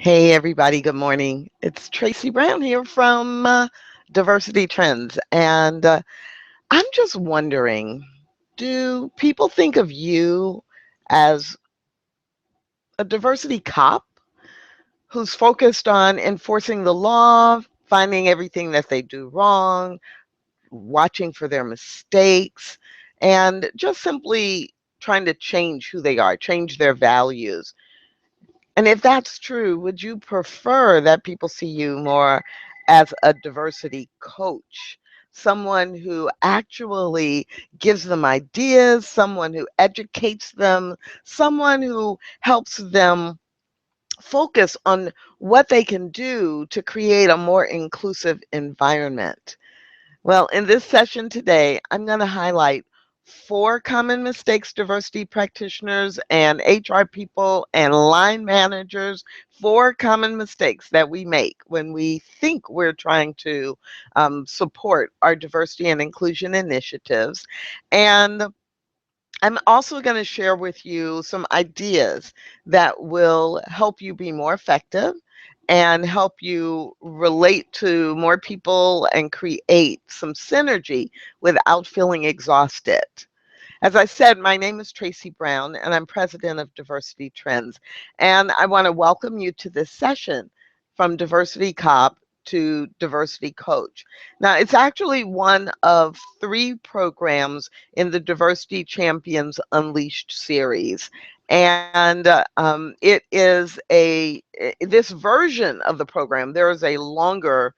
Hey, everybody, good morning. It's Tracy Brown here from Diversity Trends. And I'm just wondering, do people think of you as a diversity cop who's focused on enforcing the law, finding everything that they do wrong, watching for their mistakes, and just simply trying to change who they are, change their values? And if that's true, would you prefer that people see you more as a diversity coach? Someone who actually gives them ideas, someone who educates them, someone who helps them focus on what they can do to create a more inclusive environment. Well, in this session today, I'm going to highlight 4 common mistakes diversity practitioners and HR people and line managers, 4 common mistakes that we make when we think we're trying to support our diversity and inclusion initiatives. And I'm also going to share with you some ideas that will help you be more effective and help you relate to more people and create some synergy without feeling exhausted. As I said, my name is Tracy Brown, and I'm president of Diversity Trends. And I want to welcome you to this session from Diversity Cop to Diversity Coach. Now, it's actually one of 3 programs in the Diversity Champions Unleashed series. And it is this version of the program, there is a longer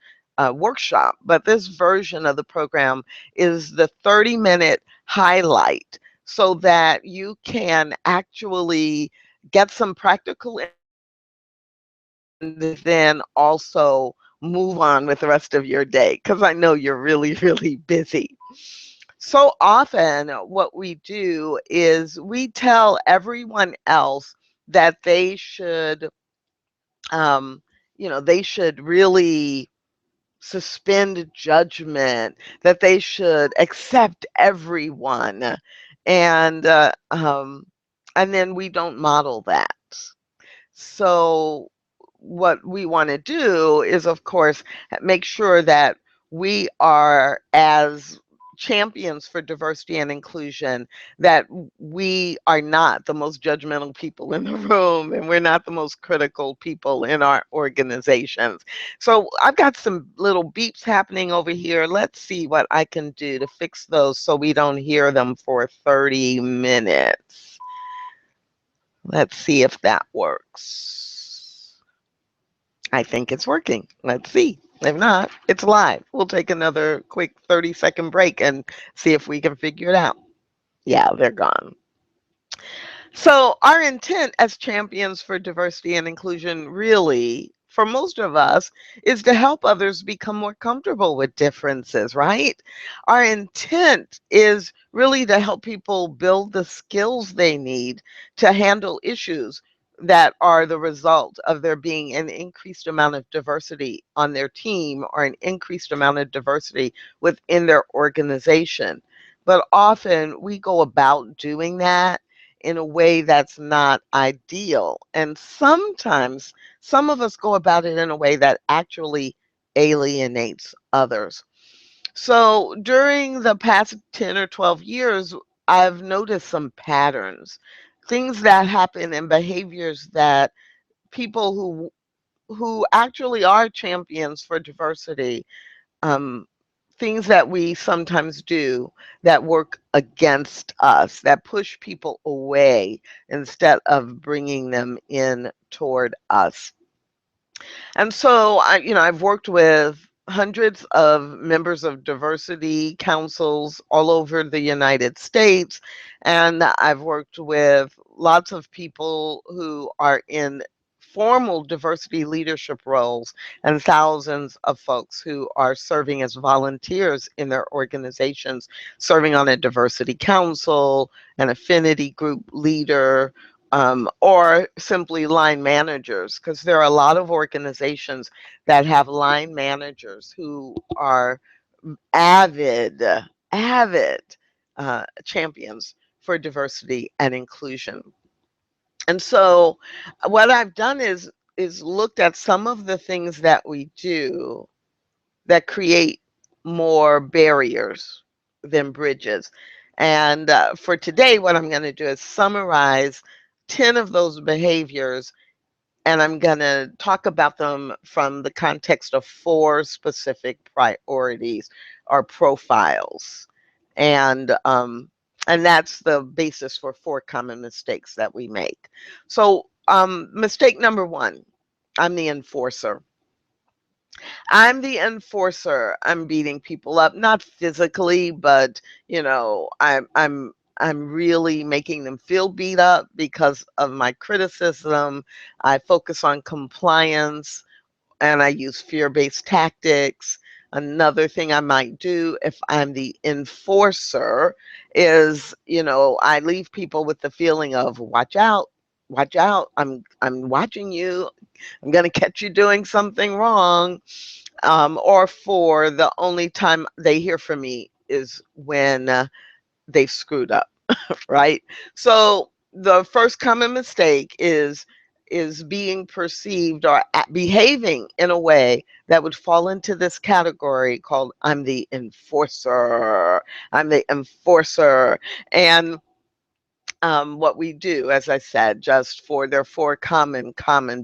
workshop, but this version of the program is the 30-minute highlight so that you can actually get some practical and then also move on with the rest of your day because I know you're really, really busy. So often, what we do is we tell everyone else that they should, um, they should really suspend judgment, that they should accept everyone, and uh, um, and then we don't model that. So what we want to do is, of course, make sure that we are as champions for diversity and inclusion, that we are not the most judgmental people in the room and we're not the most critical people in our organizations. So I've got some little beeps happening over here. Let's see what I can do to fix those so we don't hear them for 30 minutes. Let's see if that works. I think it's working. Let's see. If not, it's live. We'll take another quick 30-second break and see if we can figure it out. Yeah, they're gone. So, our intent as champions for diversity and inclusion, really, for most of us, is to help others become more comfortable with differences, right? Our intent is really to help people build the skills they need to handle issues that are the result of there being an increased amount of diversity on their team or an increased amount of diversity within their organization. But often we go about doing that in a way that's not ideal. And sometimes some of us go about it in a way that actually alienates others. So during the past 10 or 12 years, I've noticed some patterns, things that happen and behaviors that people who actually are champions for diversity, um, things that we sometimes do that work against us, that push people away instead of bringing them in toward us. And so I've worked with hundreds of members of diversity councils all over the United States, and I've worked with lots of people who are in formal diversity leadership roles and thousands of folks who are serving as volunteers in their organizations, serving on a diversity council, an affinity group leader, or simply line managers, because there are a lot of organizations that have line managers who are avid, avid champions for diversity and inclusion. And so what I've done is is looked at some of the things that we do that create more barriers than bridges. And for today, what I'm going to do is summarize 10 of those behaviors, and I'm going to talk about them from the context of four specific priorities or profiles. And that's the basis for four common mistakes that we make. So, mistake number one, I'm the enforcer. I'm the enforcer. I'm beating people up, not physically, but I'm really making them feel beat up because of my criticism. I focus on compliance and I use fear-based tactics. Another thing I might do if I'm the enforcer is, I leave people with the feeling of watch out. I'm watching you. I'm going to catch you doing something wrong. Or for the only time they hear from me is when they've screwed up, right? So the first common mistake is being perceived or behaving in a way that would fall into this category called I'm the enforcer. I'm the enforcer. And what we do, as I said, just for their four common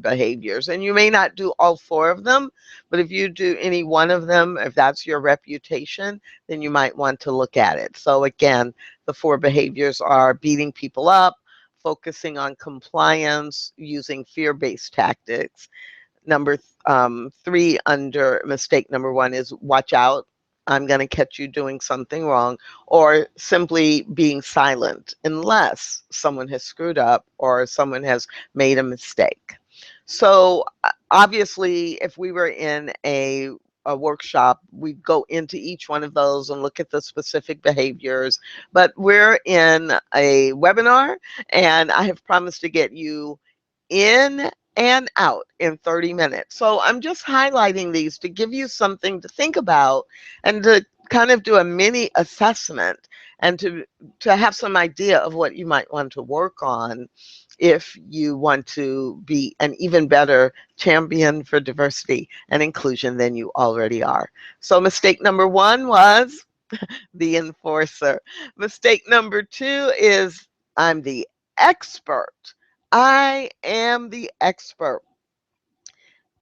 behaviors. And you may not do all four of them, but if you do any one of them, if that's your reputation, then you might want to look at it. So again, the four behaviors are beating people up, focusing on compliance, using fear-based tactics. Number three, under mistake number one, is watch out. I'm going to catch you doing something wrong, or simply being silent unless someone has screwed up or someone has made a mistake. So obviously, if we were in a workshop, we'd go into each one of those and look at the specific behaviors. But we're in a webinar, and I have promised to get you in and out in 30 minutes. So I'm just highlighting these to give you something to think about and to kind of do a mini assessment and to have some idea of what you might want to work on if you want to be an even better champion for diversity and inclusion than you already are. So mistake number one was the enforcer. Mistake number two is I'm the expert. I am the expert,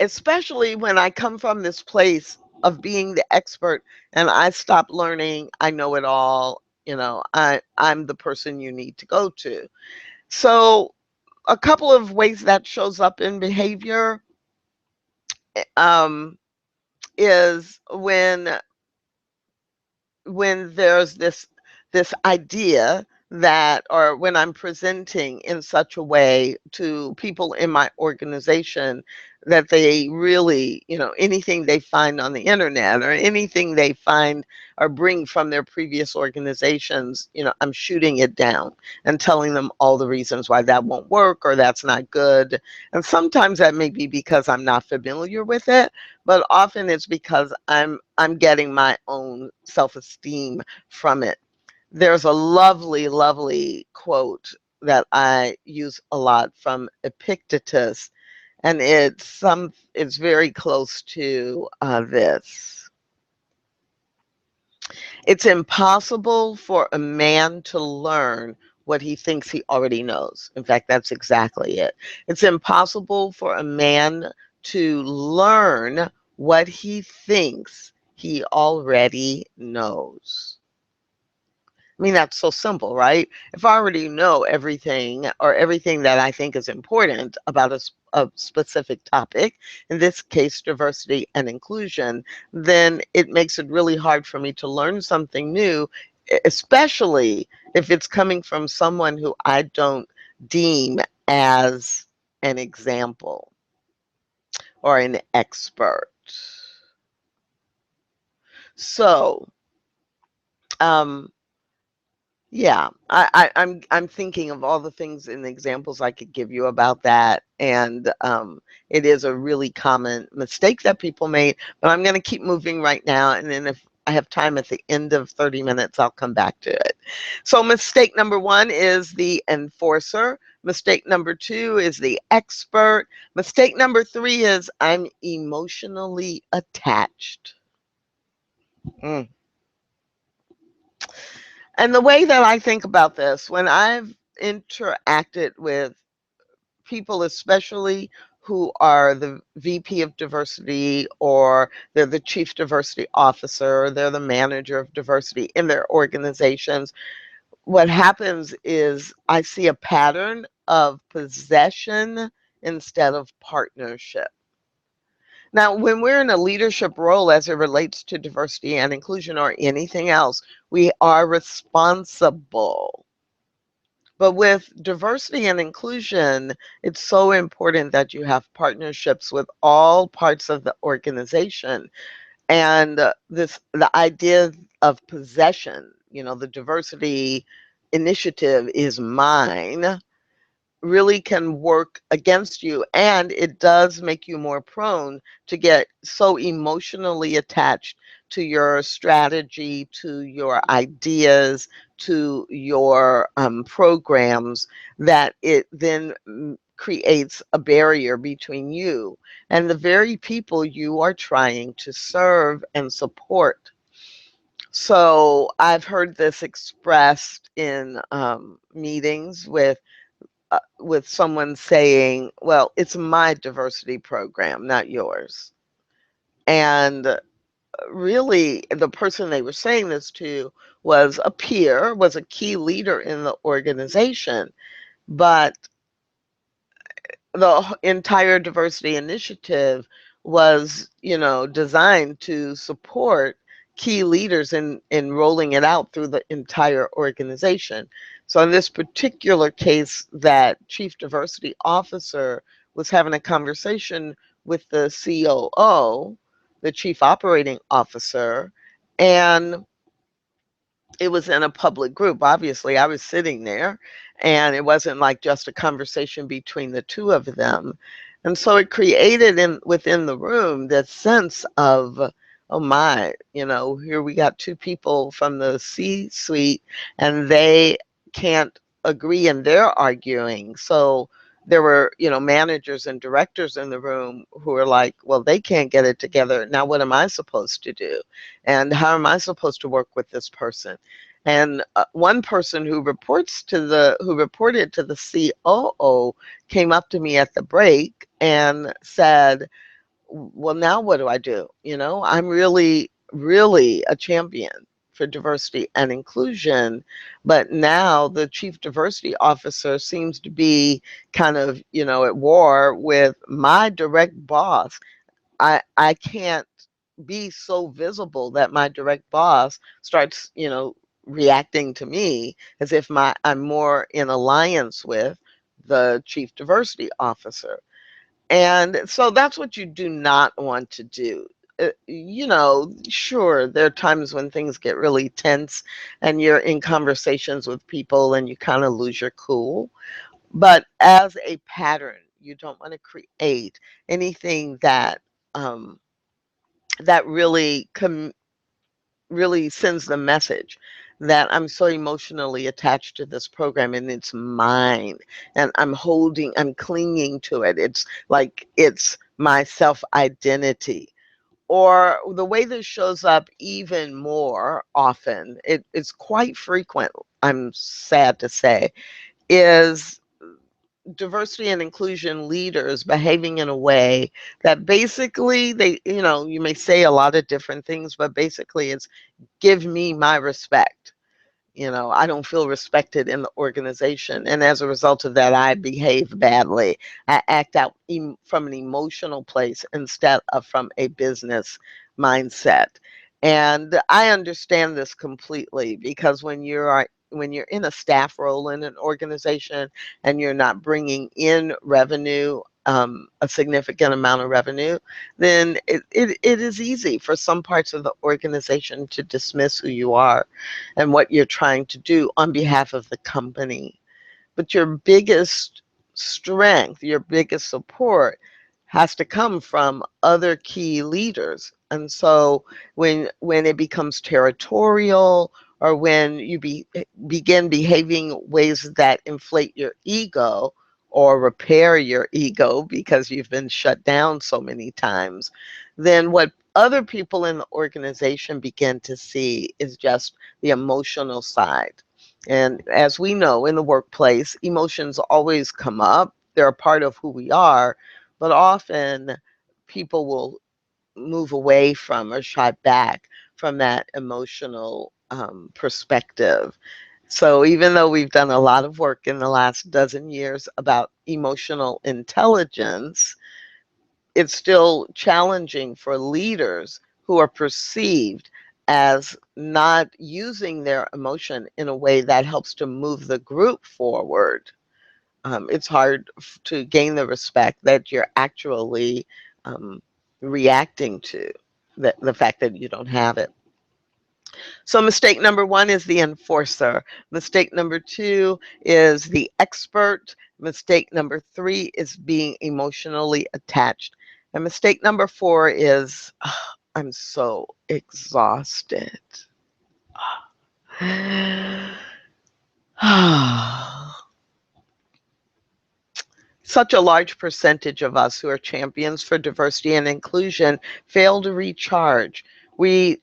especially when I come from this place of being the expert and I stop learning. I know it all. I'm the person you need to go to. So a couple of ways that shows up in behavior um, is when there's this idea that, or when I'm presenting in such a way to people in my organization that they really, anything they find on the internet or anything they find or bring from their previous organizations, I'm shooting it down and telling them all the reasons why that won't work or that's not good. And sometimes that may be because I'm not familiar with it, but often it's because I'm getting my own self-esteem from it. There's a lovely, lovely quote that I use a lot from Epictetus, and it's very close to this. It's impossible for a man to learn what he thinks he already knows. In fact, that's exactly it. It's impossible for a man to learn what he thinks he already knows. I mean, that's so simple, right? If I already know everything or everything that I think is important about a specific topic, in this case, diversity and inclusion, then it makes it really hard for me to learn something new, especially if it's coming from someone who I don't deem as an example or an expert. So, um, yeah, I'm thinking of all the things and examples I could give you about that, and it is a really common mistake that people made. But I'm going to keep moving right now, and then if I have time at the end of 30 minutes, I'll come back to it. So mistake number one is the enforcer. Mistake number two is the expert. Mistake number three is I'm emotionally attached. Mm. And the way that I think about this, when I've interacted with people, especially who are the VP of diversity, or they're the chief diversity officer, or they're the manager of diversity in their organizations, what happens is I see a pattern of possession instead of partnership. Now, when we're in a leadership role as it relates to diversity and inclusion or anything else, we are responsible. But with diversity and inclusion, it's so important that you have partnerships with all parts of the organization. And the idea of possession, the diversity initiative is mine, really can work against you, and it does make you more prone to get so emotionally attached to your strategy, to your ideas, to your programs, that it then creates a barrier between you and the very people you are trying to serve and support. So I've heard this expressed in meetings with someone saying, well, it's my diversity program, not yours. And really, the person they were saying this to was a peer, was a key leader in the organization. But the entire diversity initiative was, designed to support key leaders in rolling it out through the entire organization. So in this particular case, that chief diversity officer was having a conversation with the COO, the chief operating officer, and it was in a public group. Obviously, I was sitting there, and it wasn't like just a conversation between the two of them. And so it created within the room this sense of, oh my, here we got two people from the C-suite, and they can't agree, and they're arguing. So there were, managers and directors in the room who were like, well, they can't get it together. Now, what am I supposed to do? And how am I supposed to work with this person? And one person who reported to the COO came up to me at the break and said, well, now what do I do? I'm really, really a champion for diversity and inclusion, but now the chief diversity officer seems to be kind of, at war with my direct boss. I can't be so visible that my direct boss starts, reacting to me as if I'm more in alliance with the chief diversity officer. And so that's what you do not want to do. Sure, there are times when things get really tense and you're in conversations with people and you kind of lose your cool. But as a pattern, you don't want to create anything um, that really sends the message that I'm so emotionally attached to this program and it's mine, and I'm clinging to it. It's like it's my self identity. Or the way this shows up even more often, it's quite frequent, I'm sad to say, is diversity and inclusion leaders behaving in a way that basically you may say a lot of different things, but basically it's give me my respect. I don't feel respected in the organization. And as a result of that, I behave badly. I act out from an emotional place instead of from a business mindset. And I understand this completely, because when you're in a staff role in an organization and you're not bringing in revenue, a significant amount of revenue, then it is easy for some parts of the organization to dismiss who you are and what you're trying to do on behalf of the company. But your biggest strength, your biggest support has to come from other key leaders. And so when it becomes territorial or when you begin behaving ways that inflate your ego or repair your ego because you've been shut down so many times, then what other people in the organization begin to see is just the emotional side. And as we know in the workplace, emotions always come up. They're a part of who we are, but often people will move away from or shy back from that emotional perspective. So even though we've done a lot of work in the last dozen years about emotional intelligence, it's still challenging for leaders who are perceived as not using their emotion in a way that helps to move the group forward. It's hard to gain the respect that you're actually um, reacting to the fact that you don't have it. So mistake number one is the enforcer. Mistake number two is the expert. Mistake number three is being emotionally attached. And mistake number four is, I'm so exhausted. Such a large percentage of us who are champions for diversity and inclusion fail to recharge. We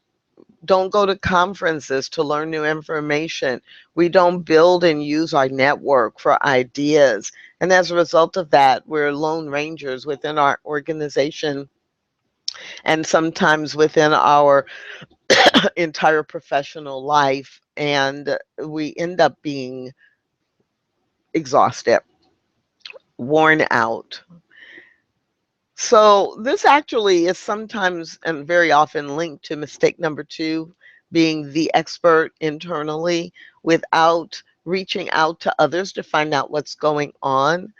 don't go to conferences to learn new information. We don't build and use our network for ideas. And as a result of that, we're lone rangers within our organization and sometimes within our entire professional life. And we end up being exhausted, worn out. So this actually is sometimes and very often linked to mistake number two, being the expert internally without reaching out to others to find out what's going on.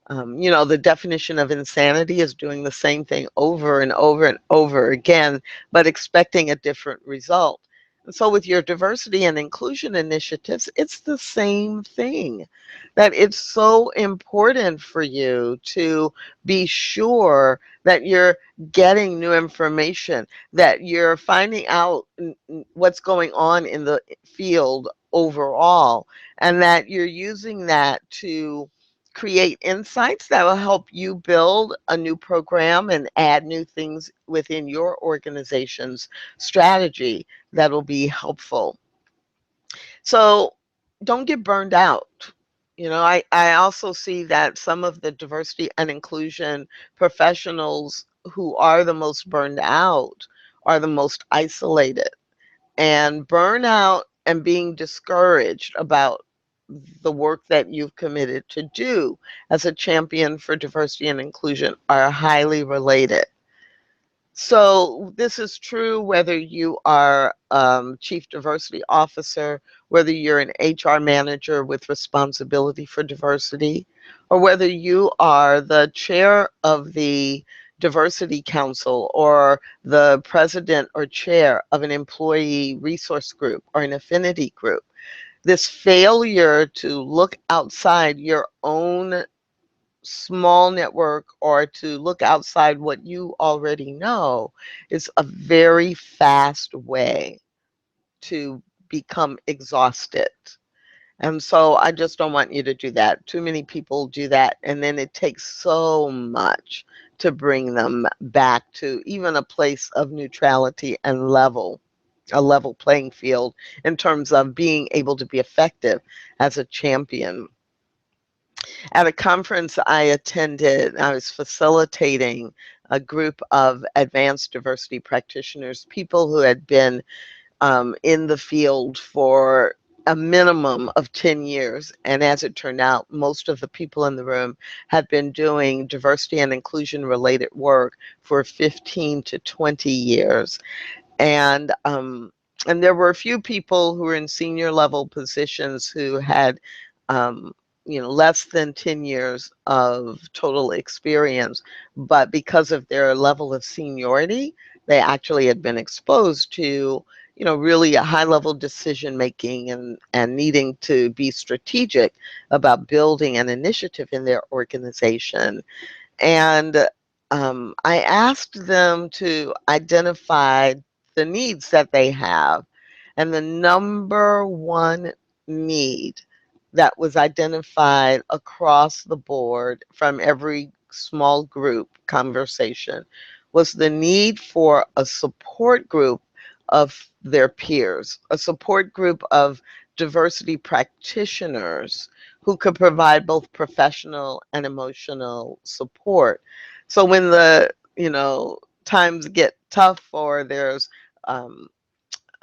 The definition of insanity is doing the same thing over and over and over again, but expecting a different result. And so with your diversity and inclusion initiatives, it's the same thing. That it's so important for you to be sure that you're getting new information, that you're finding out what's going on in the field overall, and that you're using that to create insights that will help you build a new program and add new things within your organization's strategy that will be helpful. So don't get burned out. I also see that some of the diversity and inclusion professionals who are the most burned out are the most isolated. And burnout and being discouraged about the work that you've committed to do as a champion for diversity and inclusion are highly related. So this is true whether you are chief diversity officer, whether you're an HR manager with responsibility for diversity, or whether you are the chair of the diversity council or the president or chair of an employee resource group or an affinity group. This failure to look outside your own small network or to look outside what you already know is a very fast way to become exhausted. And so I just don't want you to do that. Too many people do that, and then it takes so much to bring them back to even a place of neutrality and a level playing field in terms of being able to be effective as a champion. At a conference I attended, I was facilitating a group of advanced diversity practitioners, people who had been in the field for a minimum of 10 years. And as it turned out, most of the people in the room had been doing diversity and inclusion related work for 15 to 20 years. And there were a few people who were in senior level positions who had um, less than 10 years of total experience, but because of their level of seniority, they actually had been exposed to really a high level decision making and needing to be strategic about building an initiative in their organization. And I asked them to identify the needs that they have And the number one need that was identified across the board from every small group conversation was the need for a support group of their peers, a support group of diversity practitioners who could provide both professional and emotional support. So when the, times get tough, or there's um,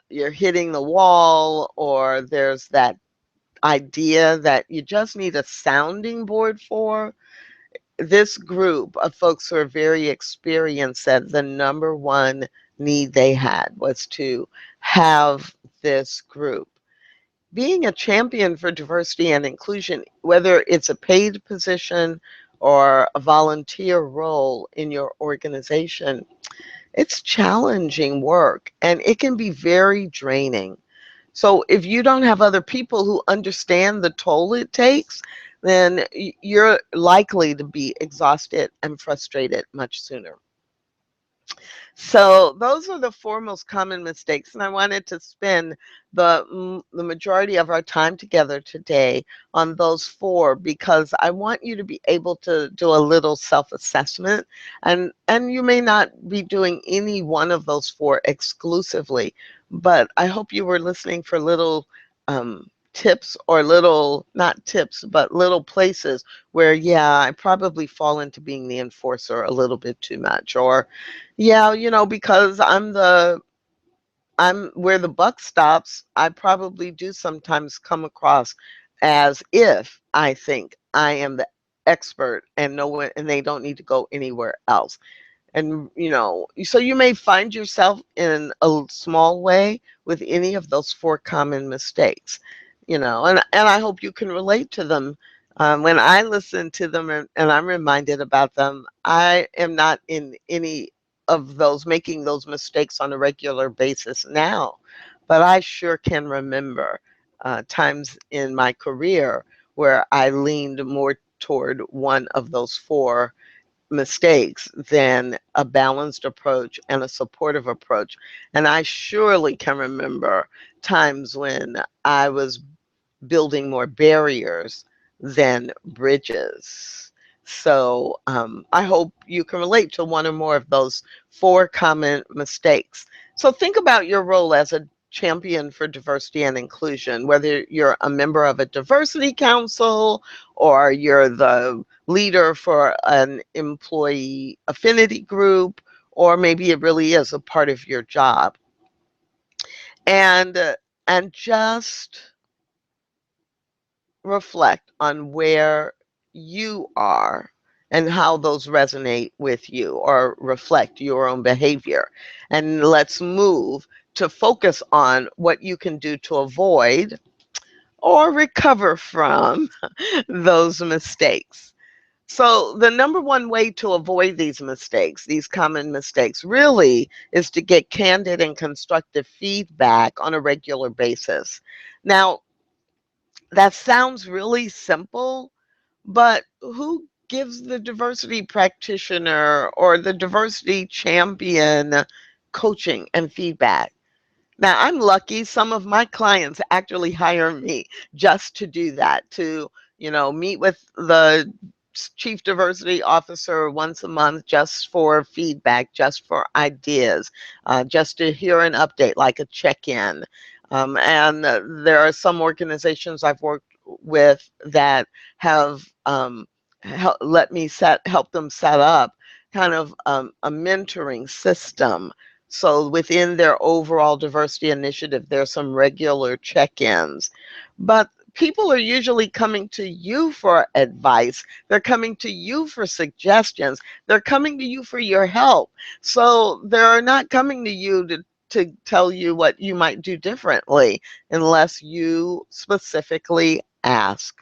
you're hitting the wall, or there's that idea that you just need a sounding board for, this group of folks who are very experienced said the number one need they had was to have this group. Being a champion for diversity and inclusion, whether it's a paid position or a volunteer role in your organization, it's challenging work and it can be very draining. So if you don't have other people who understand the toll it takes, then you're likely to be exhausted and frustrated much sooner. So those are the four most common mistakes, and I wanted to spend the majority of our time together today on those four because I want you to be able to do a little self-assessment, and you may not be doing any one of those four exclusively, but I hope you were listening for little tips, or little, not tips, but little places where, yeah, I probably fall into being the enforcer a little bit too much, or yeah, because I'm where the buck stops, I probably do sometimes come across as if I think I am the expert and no one, and they don't need to go anywhere else. And, so you may find yourself in a small way with any of those four common mistakes, and I hope you can relate to them. When I listen to them, and I'm reminded about them, I am not in any of those, making those mistakes on a regular basis now, but I sure can remember times in my career where I leaned more toward one of those four mistakes than a balanced approach and a supportive approach. And I surely can remember times when I was building more barriers than bridges. So I hope you can relate to one or more of those four common mistakes. So think about your role as a champion for diversity and inclusion, whether you're a member of a diversity council, or you're the leader for an employee affinity group, or maybe it really is a part of your job. And just reflect on where you are and how those resonate with you or reflect your own behavior. And let's move to focus on what you can do to avoid or recover from those mistakes. So, the number one way to avoid these mistakes, these common mistakes, really is to get candid and constructive feedback on a regular basis. Now, that sounds really simple, but who gives the diversity practitioner or the diversity champion coaching and feedback? Now, I'm lucky. Some of my clients actually hire me just to do that, to, meet with the chief diversity officer once a month just for feedback, just for ideas, just to hear an update, like a check-in. And there are some organizations I've worked with that have help them set up kind of a mentoring system, so within their overall diversity initiative, there's some regular check-ins. But people are usually coming to you for advice. They're coming to you for suggestions. They're coming to you for your help. So they're not coming to you to tell you what you might do differently unless you specifically ask.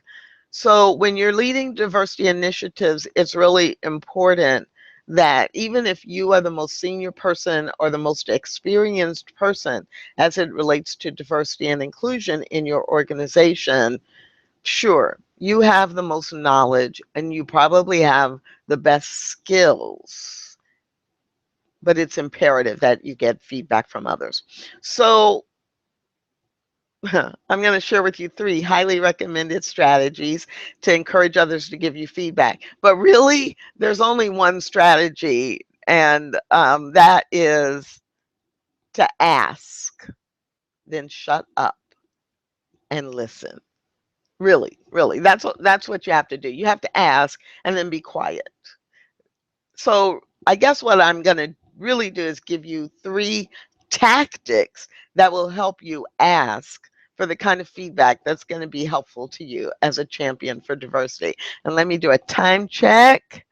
So when you're leading diversity initiatives, it's really important that even if you are the most senior person or the most experienced person as it relates to diversity and inclusion in your organization, sure, you have the most knowledge and you probably have the best skills, but it's imperative that you get feedback from others. So I'm going to share with you three highly recommended strategies to encourage others to give you feedback. But really, there's only one strategy, and that is to ask, then shut up and listen. Really, really, that's what you have to do. You have to ask and then be quiet. So I guess what I'm going to really do is give you three tactics that will help you ask for the kind of feedback that's going to be helpful to you as a champion for diversity. And let me do a time check.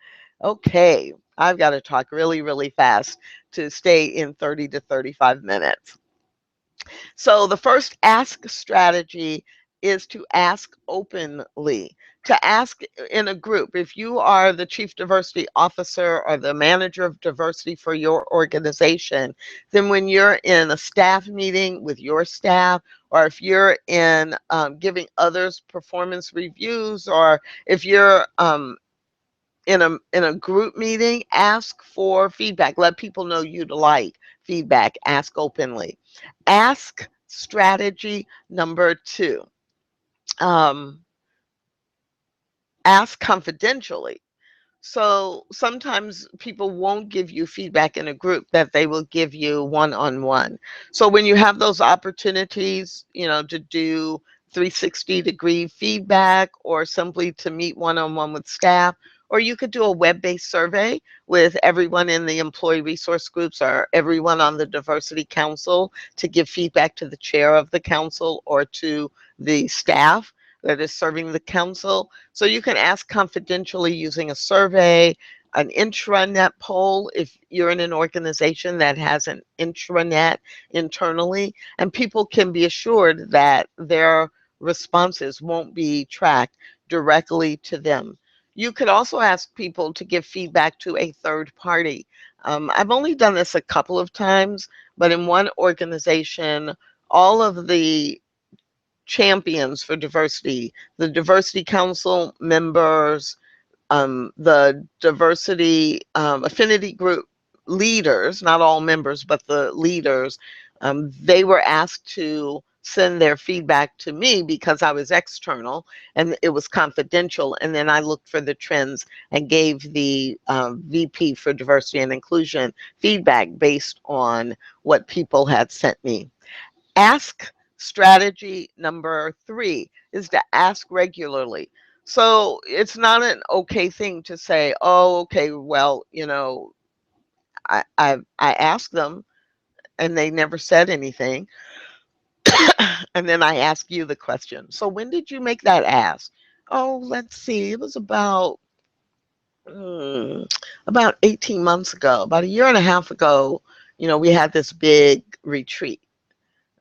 Okay, I've got to talk really, really fast to stay in 30 to 35 minutes. So the first ask strategy is to ask openly. To ask in a group. If you are the chief diversity officer or the manager of diversity for your organization, then when you're in a staff meeting with your staff, or if you're in giving others performance reviews, or if you're in a group meeting, ask for feedback. Let people know you'd like feedback. Ask openly. Ask strategy number two. Um, Ask confidentially. So sometimes people won't give you feedback in a group that they will give you one-on-one. So when you have those opportunities, to do 360-degree feedback or simply to meet one-on-one with staff, or you could do a web-based survey with everyone in the employee resource groups or everyone on the diversity council to give feedback to the chair of the council or to the staff that is serving the council. So you can ask confidentially using a survey, an intranet poll if you're in an organization that has an intranet internally, and people can be assured that their responses won't be tracked directly to them. You could also ask people to give feedback to a third party. I've only done this a couple of times, but in one organization, all of the champions for diversity, the diversity council members, the diversity affinity group leaders, not all members, but the leaders, they were asked to send their feedback to me because I was external and it was confidential. And then I looked for the trends and gave the VP for diversity and inclusion feedback based on what people had sent me. Ask strategy number three is to ask regularly. So it's not an okay thing to say, oh, okay, well, I asked them and they never said anything. And then I ask you the question. So when did you make that ask? Oh, let's see. It was mm, about 18 months ago, about a year and a half ago. We had this big retreat.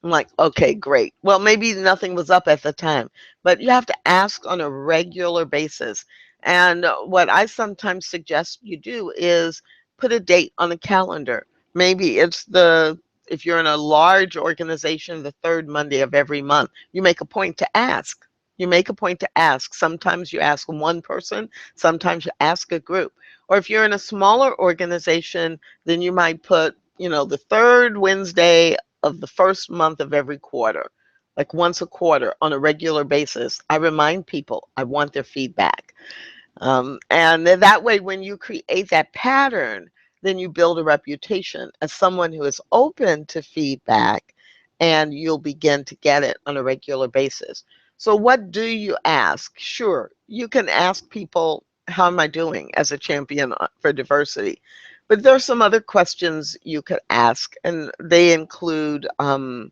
I'm like, okay, great. Well, maybe nothing was up at the time, but you have to ask on a regular basis. And what I sometimes suggest you do is put a date on a calendar. Maybe if you're in a large organization, the third Monday of every month, you make a point to ask. You make a point to ask. Sometimes you ask one person, sometimes you ask a group. Or if you're in a smaller organization, then you might put, the third Wednesday of the first month of every quarter, like once a quarter on a regular basis. I remind people I want their feedback. And that way, when you create that pattern, then you build a reputation as someone who is open to feedback and you'll begin to get it on a regular basis. So, what do you ask? Sure, you can ask people, how am I doing as a champion for diversity? But there are some other questions you could ask, and they include on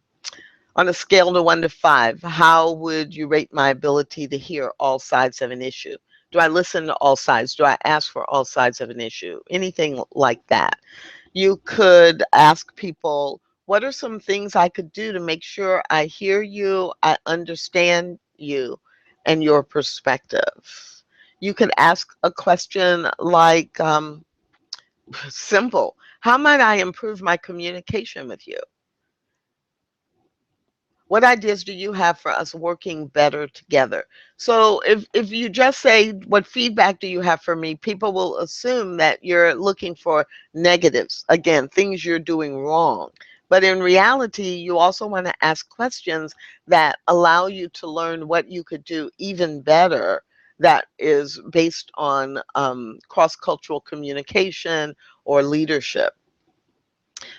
a scale to 1 to 5, how would you rate my ability to hear all sides of an issue? Do I listen to all sides? Do I ask for all sides of an issue? Anything like that. You could ask people, what are some things I could do to make sure I hear you, I understand you, and your perspective? You could ask a question like, simple, how might I improve my communication with you? What ideas do you have for us working better together? So if you just say, what feedback do you have for me? People will assume that you're looking for negatives, again, things you're doing wrong. But in reality, you also want to ask questions that allow you to learn what you could do even better, that is based on cross-cultural communication or leadership.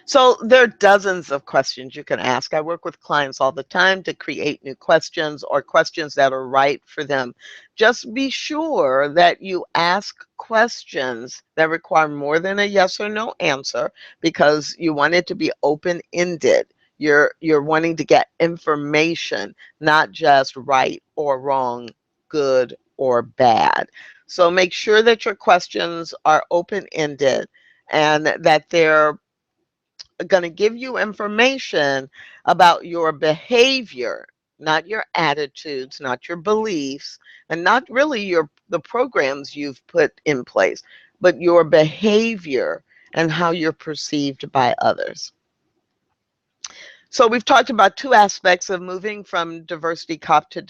So there are dozens of questions you can ask. I work with clients all the time to create new questions or questions that are right for them. Just be sure that you ask questions that require more than a yes or no answer, because you want it to be open-ended. You're wanting to get information, not just right or wrong, good or bad. So make sure that your questions are open-ended and that they're going to give you information about your behavior, not your attitudes, not your beliefs, and not really the programs you've put in place, but your behavior and how you're perceived by others. So we've talked about two aspects of moving from diversity cop to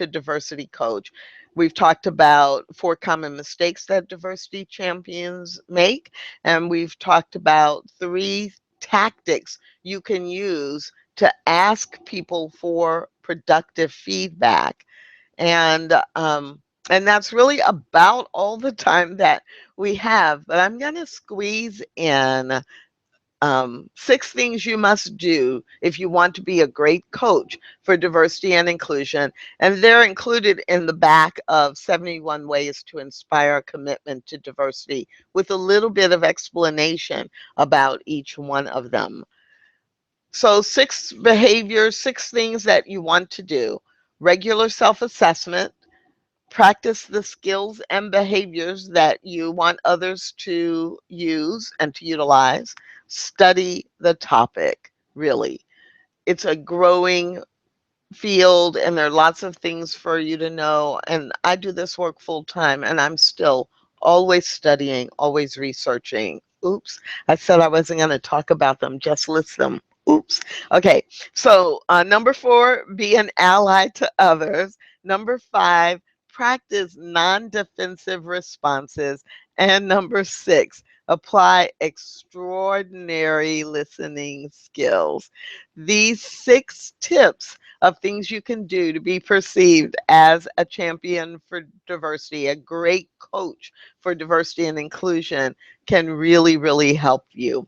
diversity coach. We've talked about 4 common mistakes that diversity champions make, and we've talked about 3 tactics you can use to ask people for productive feedback. And and that's really about all the time that we have. But I'm going to squeeze in 6 things you must do if you want to be a great coach for diversity and inclusion. And they're included in the back of 71 Ways to Inspire a Commitment to Diversity, with a little bit of explanation about each one of them. So 6 behaviors, 6 things that you want to do. Regular self-assessment. Practice the skills and behaviors that you want others to use and to utilize. Study the topic, really. It's a growing field and there are lots of things for you to know. And I do this work full time and I'm still always studying, always researching. Oops, I said I wasn't going to talk about them, just list them. Oops. Okay, so number 4, be an ally to others. Number 5, practice non-defensive responses. And number 6, apply extraordinary listening skills. These 6 tips of things you can do to be perceived as a champion for diversity, a great coach for diversity and inclusion, can really, really help you.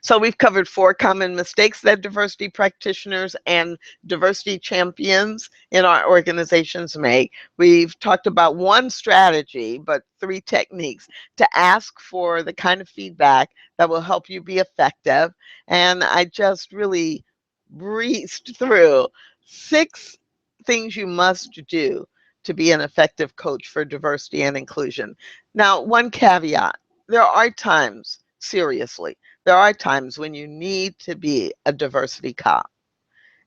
So we've covered 4 common mistakes that diversity practitioners and diversity champions in our organizations make. We've talked about 1 strategy, but 3 techniques to ask for the kind of feedback that will help you be effective. And I just really breezed through 6 things you must do to be an effective coach for diversity and inclusion. Now, 1 caveat: there are times, seriously, there are times when you need to be a diversity cop.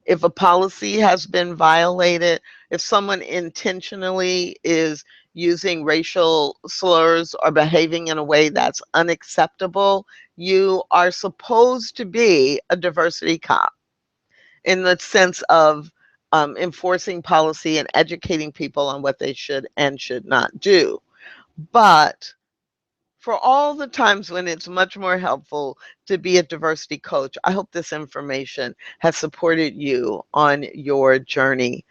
If a policy has been violated, if someone intentionally is using racial slurs or behaving in a way that's unacceptable, you are supposed to be a diversity cop in the sense of enforcing policy and educating people on what they should and should not do. But for all the times when it's much more helpful to be a diversity coach, I hope this information has supported you on your journey.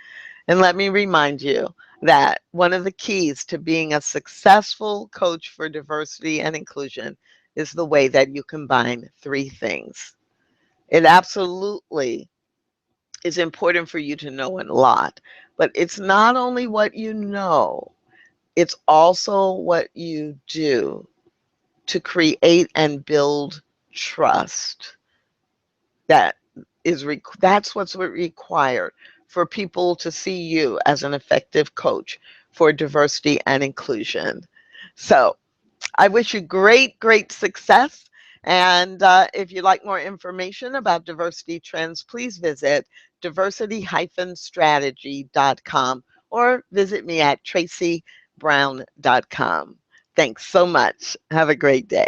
And let me remind you that one of the keys to being a successful coach for diversity and inclusion is the way that you combine 3 things. It absolutely is important for you to know a lot, but it's not only what you know, it's also what you do to create and build trust. That that's what's required for people to see you as an effective coach for diversity and inclusion. So I wish you great success. And if you'd like more information about diversity trends, please visit diversity-strategy.com or visit me at tracybrown.com. Thanks so much. Have a great day.